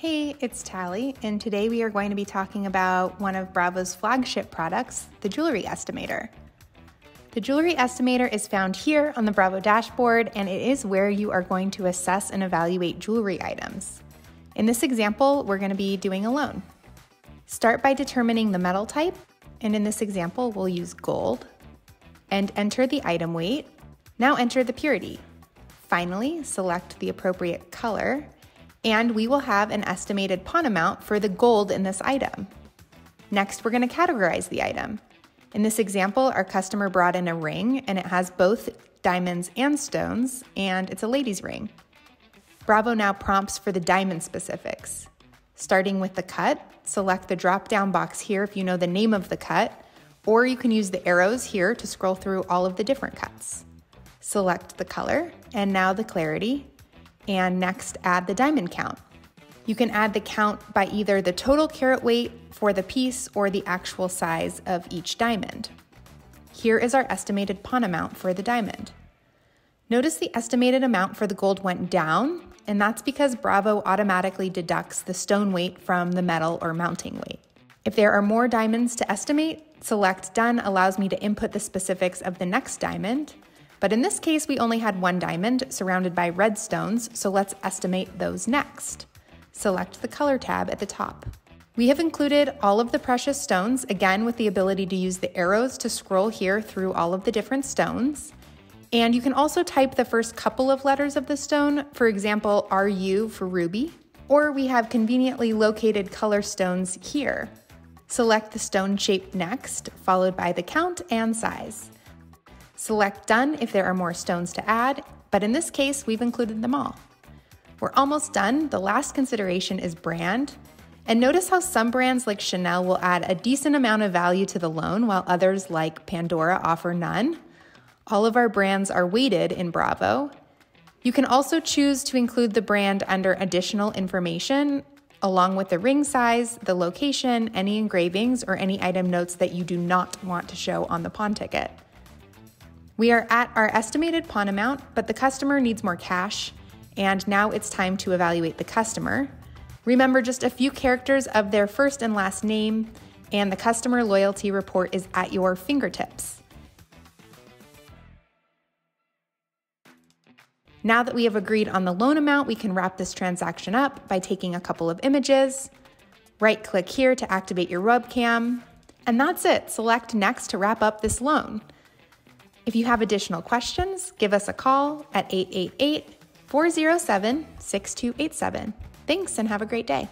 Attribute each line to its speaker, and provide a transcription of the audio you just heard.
Speaker 1: Hey, it's Tally, and today we are going to be talking about one of Bravo's flagship products, the Jewelry Estimator. The Jewelry Estimator is found here on the Bravo dashboard, and it is where you are going to assess and evaluate jewelry items. In this example, we're going to be doing a loan. Start by determining the metal type, and in this example, we'll use gold, and enter the item weight. Now enter the purity. Finally, select the appropriate color, and we will have an estimated pawn amount for the gold in this item. Next, we're going to categorize the item. In this example, our customer brought in a ring, and it has both diamonds and stones, and it's a lady's ring. Bravo now prompts for the diamond specifics. Starting with the cut, select the drop-down box here if you know the name of the cut, or you can use the arrows here to scroll through all of the different cuts. Select the color, and now the clarity, and next add the diamond count. You can add the count by either the total carat weight for the piece or the actual size of each diamond. Here is our estimated pawn amount for the diamond. Notice the estimated amount for the gold went down, and that's because Bravo automatically deducts the stone weight from the metal or mounting weight. If there are more diamonds to estimate, select Done allows me to input the specifics of the next diamond. But in this case, we only had one diamond surrounded by red stones, so let's estimate those next. Select the color tab at the top. We have included all of the precious stones, again with the ability to use the arrows to scroll here through all of the different stones. And you can also type the first couple of letters of the stone, for example, RU for ruby, or we have conveniently located color stones here. Select the stone shape next, followed by the count and size. Select Done if there are more stones to add, but in this case, we've included them all. We're almost done. The last consideration is brand. And notice how some brands like Chanel will add a decent amount of value to the loan, while others like Pandora offer none. All of our brands are weighted in Bravo. You can also choose to include the brand under additional information, along with the ring size, the location, any engravings, or any item notes that you do not want to show on the pawn ticket. We are at our estimated pawn amount, but the customer needs more cash, and now it's time to evaluate the customer. Remember just a few characters of their first and last name, and the customer loyalty report is at your fingertips. Now that we have agreed on the loan amount, we can wrap this transaction up by taking a couple of images. Right-click here to activate your webcam, and that's it. Select Next to wrap up this loan. If you have additional questions, give us a call at 888-407-6287. Thanks and have a great day.